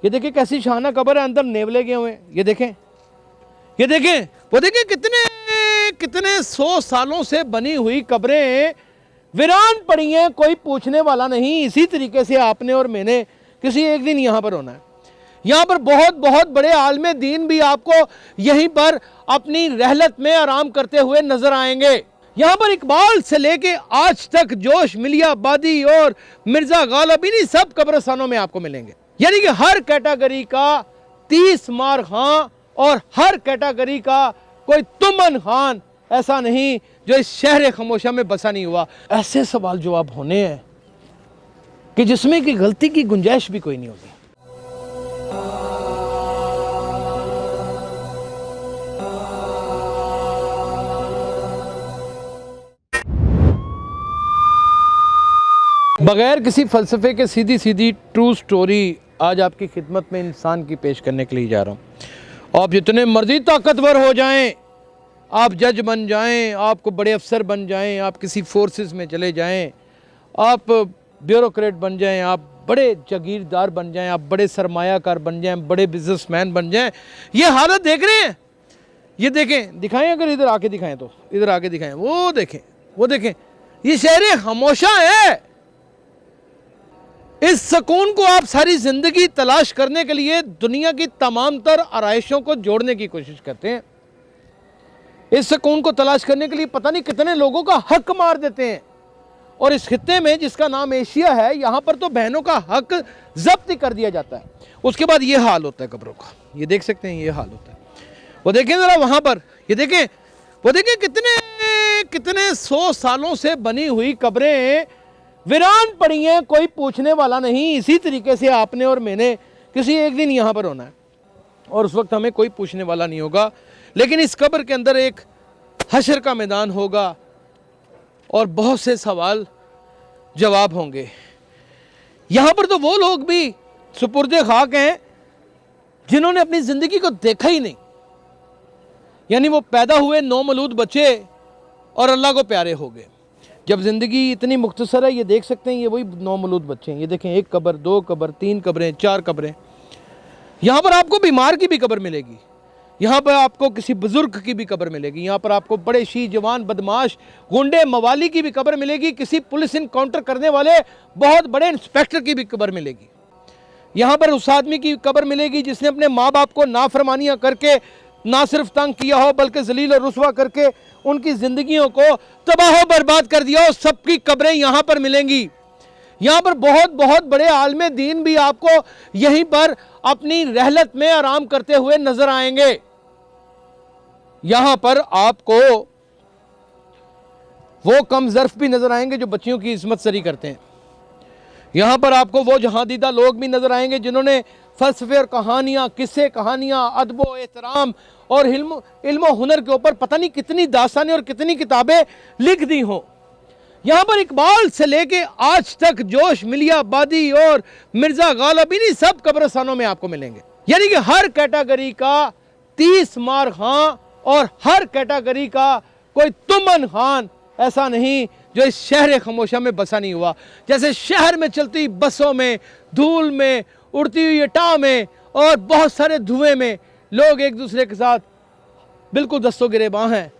ये देखिए कैसी शाहाना कब्र है, अंदर नेवले गए हुए हैं। ये देखें, ये देखें, वो देखें कितने कितने 100 सालों से बनी हुई कब्रें वीरान पड़ी हैं, कोई पूछने वाला नहीं। इसी तरीके से आपने और मैंने किसी एक दिन यहाँ पर होना है। यहाँ पर बहुत बहुत बड़े आलिम दीन भी आपको यहीं पर अपनी रहलत में आराम करते हुए नजर आएंगे। यहाँ पर इकबाल से लेके आज तक जोश, मिलियाबादी और मिर्जा गालिब, इन्हीं सब कब्रिस्तानों में आपको मिलेंगे। यानी कि हर कैटेगरी का 30 मार खां और हर कैटेगरी का कोई तुमन खान ऐसा नहीं जो इस शहर खामोशा में बसा नहीं हुआ। ऐसे सवाल जवाब होने हैं कि जिसमें कि गलती की गुंजाइश भी कोई नहीं होगी। बगैर किसी फलसफे के सीधी सीधी ट्रू स्टोरी आज आपकी खिदमत में इंसान की पेश करने के लिए जा रहा हूँ। आप जितने मर्जी ताकतवर हो जाएं, आप जज बन जाएं, आपको बड़े अफसर बन जाएं, आप किसी फोर्सेस में चले जाएं, आप ब्यूरोक्रेट बन जाएं, आप बड़े जागीरदार बन जाएं, आप बड़े सरमायाकार बन जाएं, बड़े बिजनेसमैन बन जाएं, ये हालत देख रहे हैं। ये देखें, दिखाएं, अगर इधर आके दिखाएं तो इधर आके दिखाएं, वो देखें, वो देखें, ये शहर खामोशा है। इस सुकून को आप सारी जिंदगी तलाश करने के लिए दुनिया की तमाम तर आराइशों को जोड़ने की कोशिश करते हैं। इस सुकून को तलाश करने के लिए पता नहीं कितने लोगों का हक मार देते हैं। और इस खित्ते में जिसका नाम एशिया है, यहां पर तो बहनों का हक जब्त ही कर दिया जाता है। उसके बाद ये हाल होता है कब्रों का। ये देख सकते हैं, ये हाल होता है। वो देखें जरा वहां पर, ये देखें, वो देखें कितने कितने 100 सालों से बनी हुई कब्रें वीरान पड़ी हैं, कोई पूछने वाला नहीं। इसी तरीके से आपने और मैंने किसी एक दिन यहाँ पर होना है और उस वक्त हमें कोई पूछने वाला नहीं होगा। लेकिन इस कब्र के अंदर एक हशर का मैदान होगा और बहुत से सवाल जवाब होंगे। यहाँ पर तो वो लोग भी सुपुर्दे खाक हैं जिन्होंने अपनी ज़िंदगी को देखा ही नहीं। यानी वो पैदा हुए नौमौलूद बच्चे और अल्लाह को प्यारे हो गए। जब ज़िंदगी इतनी मुख्तसर है, ये देख सकते हैं, ये वही नौमौलूद बच्चे हैं। ये देखें, 1 कब्र, 2 कब्र, 3 कब्रें, 4 कब्रें। यहाँ पर आपको बीमार की भी कब्र मिलेगी, यहाँ पर आपको किसी बुजुर्ग की भी कब्र मिलेगी, यहाँ पर आपको बड़े शी जवान बदमाश गुंडे मवाली की भी कब्र मिलेगी, किसी पुलिस इनकाउंटर करने वाले बहुत बड़े इंस्पेक्टर की भी कब्र मिलेगी। यहाँ पर उस आदमी की कब्र मिलेगी जिसने अपने माँ बाप को नाफरमानियाँ करके ना सिर्फ तंग किया हो बल्कि जलील और रुसवा करके उनकी ज़िंदगियों को तबाह बर्बाद कर दिया हो। सबकी कब्रें यहाँ पर मिलेंगी। यहाँ पर बहुत बहुत बड़े आलिम दीन भी आपको यहीं पर अपनी रहलत में आराम करते हुए नजर आएंगे। यहाँ पर आपको वो कम ज़र्फ भी नजर आएंगे जो बच्चियों की इस्मत सरी करते हैं। यहाँ पर आपको वो जहादीदा लोग भी नजर आएंगे जिन्होंने फलसफे और कहानियाँ, किस्से कहानियाँ, अदब एहतराम और इल्म हुनर के ऊपर पता नहीं कितनी दास्तानें और कितनी किताबें लिख दी हों। यहाँ पर इकबाल से लेके आज तक जोश, मिलियाबादी और मिर्जा गालिब, इन्हीं सब कब्रिस्तानों में आपको मिलेंगे। यानी कि हर कैटेगरी का 30 मार खां और हर कैटेगरी का कोई तुमन खान ऐसा नहीं जो इस शहर खामोशा में बसा नहीं हुआ। जैसे शहर में चलती बसों में, धूल में, उड़ती हुई टाह में और बहुत सारे धुएं में लोग एक दूसरे के साथ बिल्कुल दस्तों गिरेबां हैं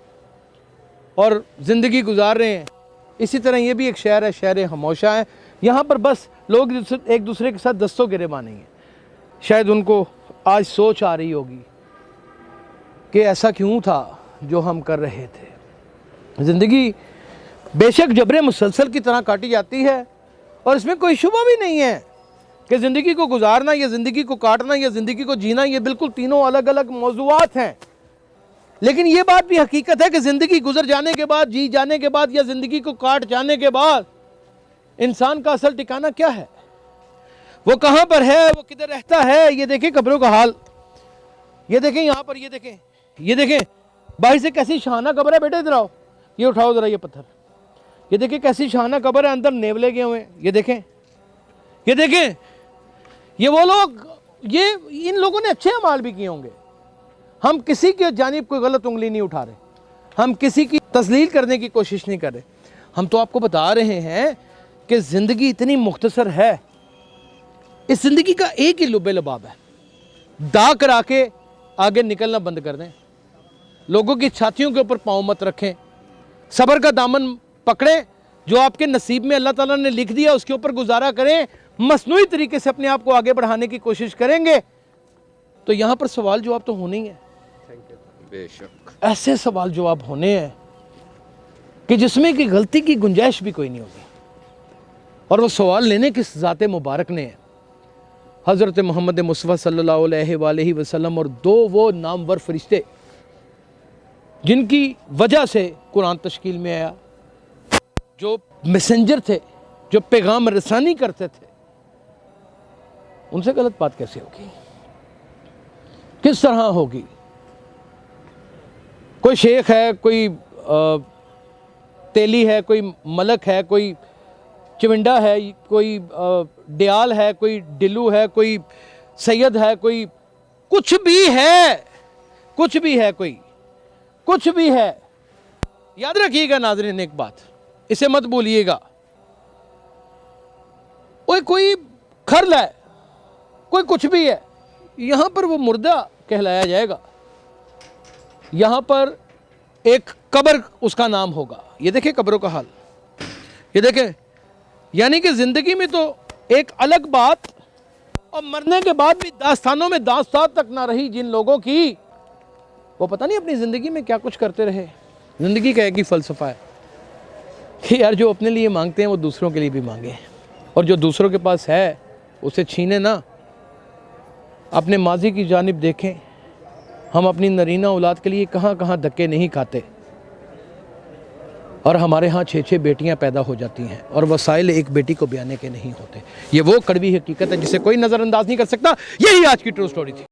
और ज़िंदगी गुजार रहे हैं, इसी तरह ये भी एक शहर है, शहर खामोशा है। यहाँ पर बस लोग एक दूसरे के साथ दस्तों गिरेबां नहीं है। शायद उनको आज सोच आ रही होगी कि ऐसा क्यों था जो हम कर रहे थे। ज़िंदगी बेशक जबरे मुसलसल की तरह काटी जाती है और इसमें कोई शुबा भी नहीं है कि ज़िंदगी को गुजारना या ज़िंदगी को काटना या ज़िंदगी को जीना, ये बिल्कुल तीनों अलग अलग मौज़ूआत हैं। लेकिन ये बात भी हकीकत है कि ज़िंदगी गुजर जाने के बाद, जी जाने के बाद या ज़िंदगी को काट जाने के बाद इंसान का असल ठिकाना क्या है, वो कहाँ पर है, वो किधर रहता है। ये देखें कब्रों का हाल, ये देखें यहाँ पर, ये देखें, ये देखें बाहर से कैसी शाहाना कब्र है। बेटे इधर आओ, ये उठाओ ज़रा ये पत्थर, ये देखें कैसी शाहाना कब्र है, अंदर नेवले गए हुए हैं। ये देखें, ये देखें, ये वो लोग, ये इन लोगों ने अच्छे अमाल भी किए होंगे। हम किसी के जानिब कोई गलत उंगली नहीं उठा रहे, हम किसी की तस्लील करने की कोशिश नहीं कर रहे। हम तो आपको बता रहे हैं कि ज़िंदगी इतनी मुख्तसर है इस ज़िंदगी का एक ही लुबे लबाब है, दाग करा के आगे निकलना बंद कर दें, लोगों की छातियों के ऊपर पाँव मत रखें, सब्र का दामन पकड़ें, जो आपके नसीब में अल्लाह ताला ने लिख दिया उसके ऊपर गुजारा करें, मसनूई तरीके से अपने आप को आगे बढ़ाने की कोशिश करेंगे तो यहाँ पर सवाल जवाब तो होने ही है। बेशक ऐसे सवाल जवाब होने हैं कि जिसमें कि गलती की गुंजाइश भी कोई नहीं होगी, और वो सवाल लेने किस ज़ाते मुबारक ने है, हज़रत मोहम्मद मुस्तफ़ा सल्लल्लाहु अलैहि वसल्लम और दो वो नामवर फरिश्ते जिनकी वजह से कुरान तश्कील में आया, जो मैसेंजर थे, जो पैगाम रसानी करते थे, उनसे गलत बात कैसे होगी, किस तरह होगी? कोई शेख है, कोई तेली है, कोई मलक है, कोई चिविंडा है, कोई डियाल है, कोई डिल्लू है, कोई सैयद है, कोई कुछ भी है, कुछ भी है, कोई कुछ भी है। याद रखिएगा नाज़रीन एक बात, इसे मत भूलिएगा, कोई खरल है, कोई कुछ भी है, यहां पर वो मुर्दा कहलाया जाएगा, यहां पर एक कब्र उसका नाम होगा। ये देखें कब्रों का हाल, ये देखें, यानी कि जिंदगी में तो एक अलग बात, और मरने के बाद भी दास्तानों में दास्तान तक ना रही जिन लोगों की, वो पता नहीं अपनी ज़िंदगी में क्या कुछ करते रहे। ज़िंदगी का एक ही फ़लसफ़ा है कि यार जो अपने लिए मांगते हैं वो दूसरों के लिए भी मांगे, और जो दूसरों के पास है उसे छीने ना। अपने माजी की जानिब देखें, हम अपनी नरीना औलाद के लिए कहाँ कहाँ धक्के नहीं खाते, और हमारे यहाँ 6-6 बेटियाँ पैदा हो जाती हैं और वसाइल एक बेटी को ब्याने के नहीं होते। ये वो कड़वी हकीकत है जिसे कोई नज़रअंदाज नहीं कर सकता। यही आज की ट्रू स्टोरी थी।